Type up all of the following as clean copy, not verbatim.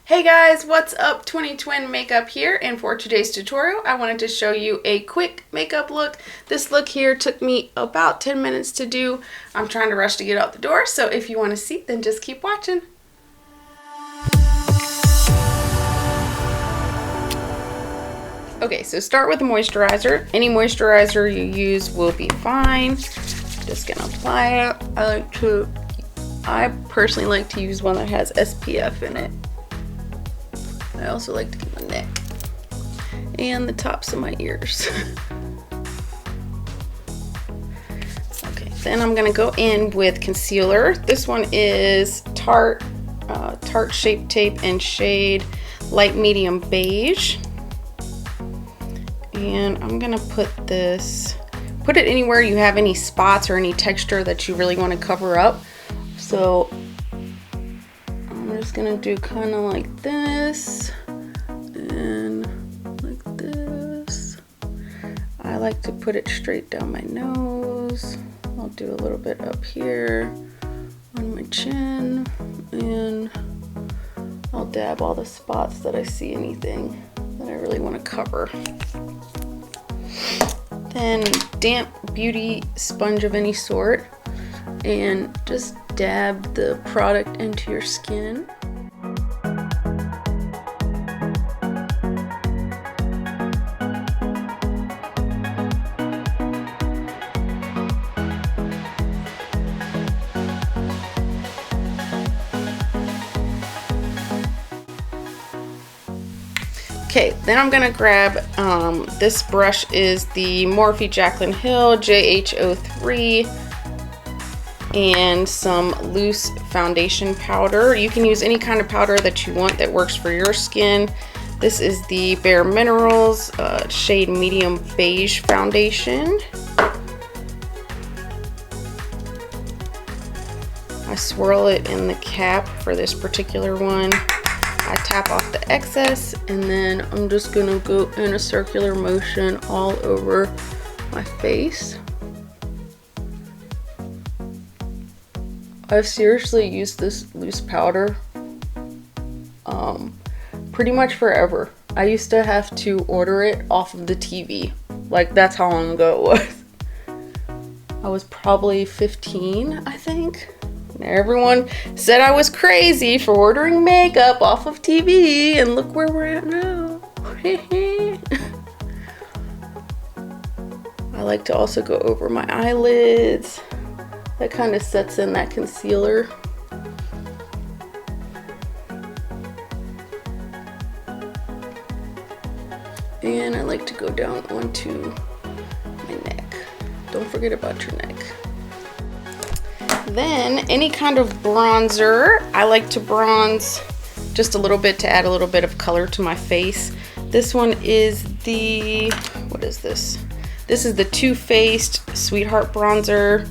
Hey guys, what's up? 20Twin Makeup here, and for today's tutorial I wanted to show you a quick makeup look. This look here took me about 10 minutes to do. I'm trying to rush to get out the door, so if you want to see, then just keep watching. Okay, so start with a moisturizer. Any moisturizer you use will be fine. Just gonna apply it. I personally like to use one that has SPF in it. I also like to get my neck and the tops of my ears. Okay, then I'm gonna go in with concealer. This one is Tarte Shape Tape in shade Light Medium Beige. And I'm gonna put it anywhere you have any spots or any texture that you really want to cover up. So I'm just gonna do kind of like this and like this. I like to put it straight down my nose. I'll do a little bit up here on my chin, and I'll dab all the spots that I see anything that I really want to cover. Then damp beauty sponge of any sort, and just dab the product into your skin. Okay, then I'm gonna grab, this brush is the Morphe Jaclyn Hill JH03, and some loose foundation powder. You can use any kind of powder that you want that works for your skin. This is the BareMinerals shade Medium Beige foundation. I swirl it in the cap for this particular one. I tap off the excess, and then I'm just gonna go in a circular motion all over my face. I've seriously used this loose powder pretty much forever. I used to have to order it off of the TV. Like, that's how long ago it was. I was probably 15, I think. Everyone said I was crazy for ordering makeup off of TV, and look where we're at now. I like to also go over my eyelids. That kind of sets in that concealer. And I like to go down onto my neck. Don't forget about your neck. Then any kind of bronzer. I like to bronze just a little bit to add a little bit of color to my face. This one is the, what is this? This is the Too Faced Sweetheart Bronzer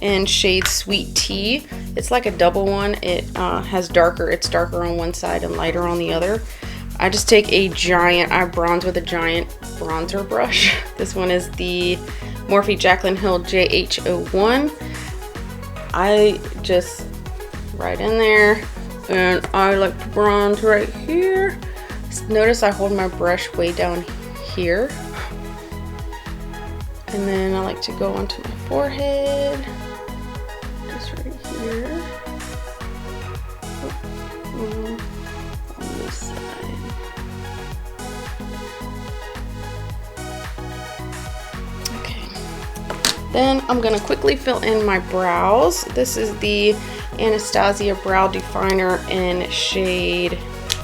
in shade Sweet Tea. It's like a double one. It has darker, it's darker on one side and lighter on the other. I just take I bronze with a giant bronzer brush. This one is the Morphe Jaclyn Hill JH01. I just right in there, and I like to bronze right here. Notice I hold my brush way down here, and then I like to go onto my forehead, just right here. On this side. Then I'm gonna quickly fill in my brows. This is the Anastasia Brow Definer in shade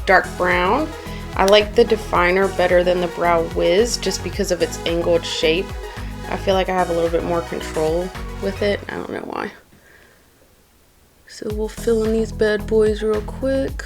Dark Brown. I like the definer better than the Brow Wiz just because of its angled shape. I feel like I have a little bit more control with it. I don't know why. So we'll fill in these bad boys real quick.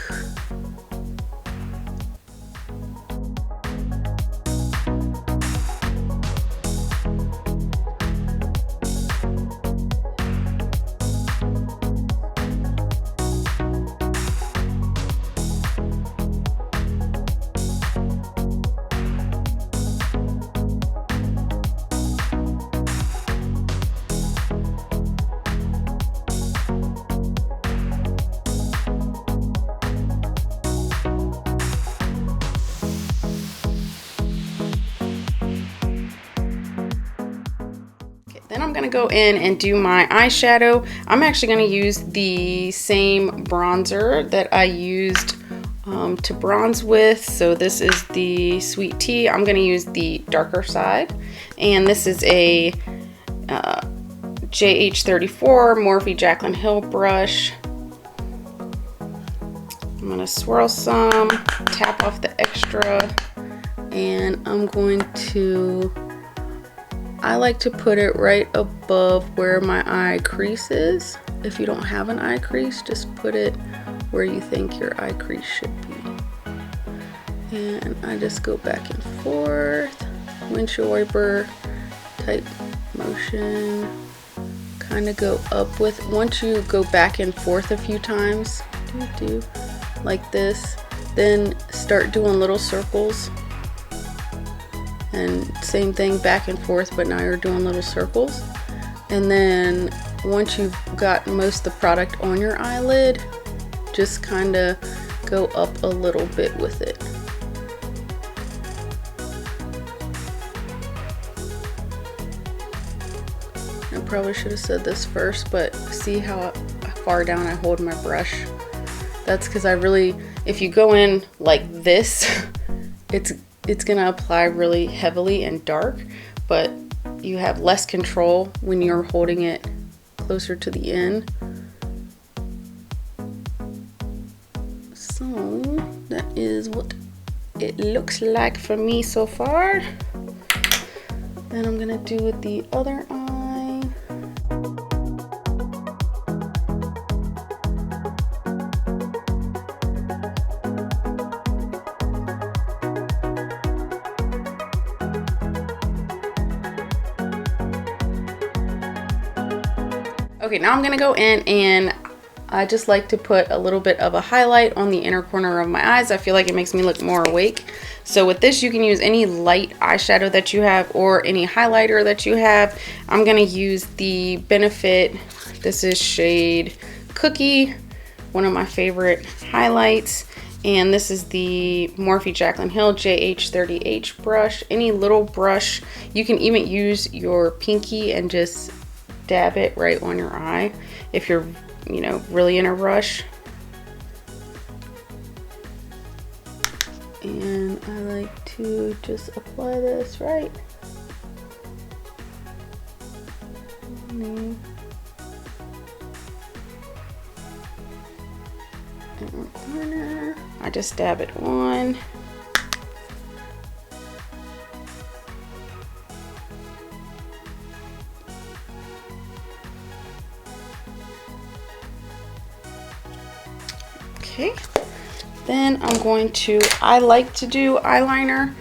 Then I'm gonna go in and do my eyeshadow. I'm actually gonna use the same bronzer that I used to bronze with. So this is the Sweet Tea. I'm gonna use the darker side. And this is a JH34 Morphe Jaclyn Hill brush. I'm gonna swirl some, tap off the extra, and I'm going to, I like to put it right above where my eye crease is. If you don't have an eye crease, just put it where you think your eye crease should be. And I just go back and forth, windshield wiper type motion, kind of go up with, once you go back and forth a few times, like this, then start doing little circles. And same thing, back and forth, but now you're doing little circles. And then once you've got most of the product on your eyelid, just kind of go up a little bit with it. I probably should have said this first, but see how far down I hold my brush? That's because I really, if you go in like this, it's gonna apply really heavily and dark, but you have less control when you're holding it closer to the end. So that is what it looks like for me so far. Then I'm gonna do with the other eye. Okay, now I'm gonna go in and I just like to put a little bit of a highlight on the inner corner of my eyes. I feel like it makes me look more awake. So with this, you can use any light eyeshadow that you have or any highlighter that you have. I'm gonna use the Benefit, this is shade Cookie, one of my favorite highlights. And this is the Morphe Jaclyn Hill JH30H brush. Any little brush, you can even use your pinky and just dab it right on your eye if you're, you know, really in a rush. And I like to just apply this right in the corner. I just dab it on. Okay, then I'm going to, I like to do eyeliner,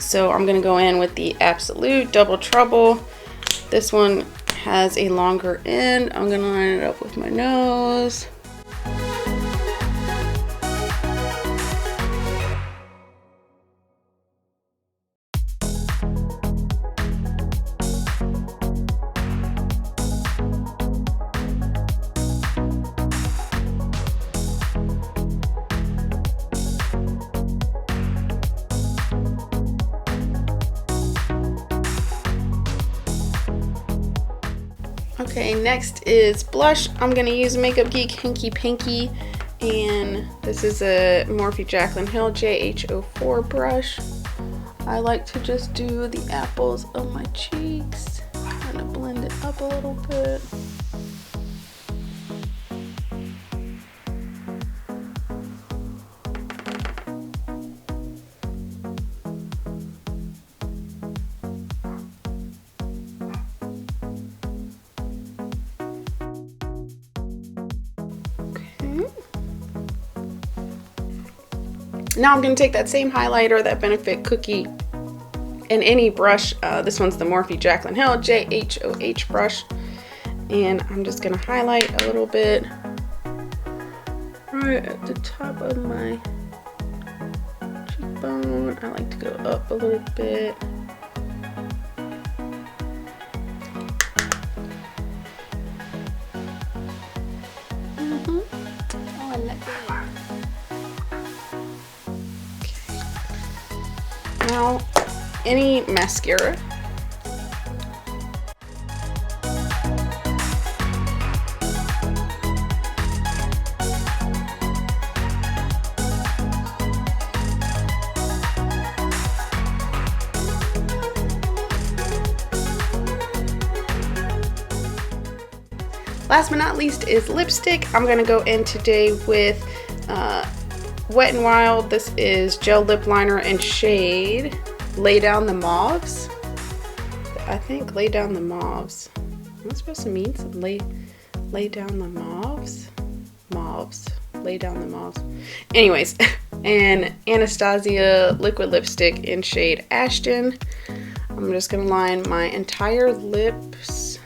so I'm gonna go in with the Absolute Double Trouble. This one has a longer end. I'm gonna line it up with my nose. Okay, next is blush. I'm gonna use Makeup Geek Hankey Pankey, and this is a Morphe Jaclyn Hill JH04 brush. I like to just do the apples of my cheeks, kind of blend it up a little bit. Now I'm going to take that same highlighter, that Benefit Cookie, and any brush. This one's the Morphe Jaclyn Hill JH08 brush. And I'm just going to highlight a little bit right at the top of my cheekbone. I like to go up a little bit. Oh, I like that. Now, any mascara. Last but not least is lipstick. I'm gonna go in today with Wet n Wild. This is gel lip liner in shade Lay Down the Mauves. I think Lay Down the Mauves. Am I supposed to mean something? Lay down the mauves? Mauves. Lay down the mauves. Anyways, and Anastasia liquid lipstick in shade Ashton. I'm just gonna line my entire lips.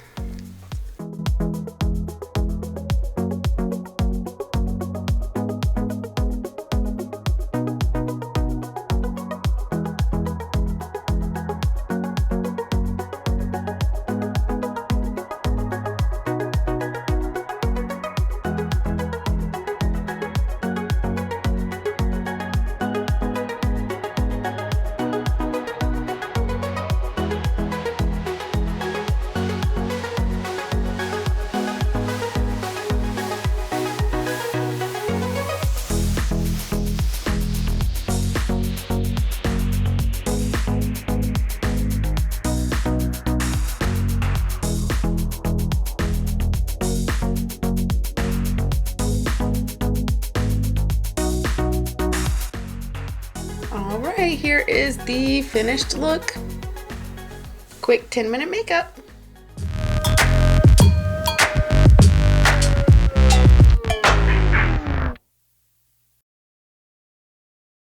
Alright, here is the finished look. Quick 10-minute makeup.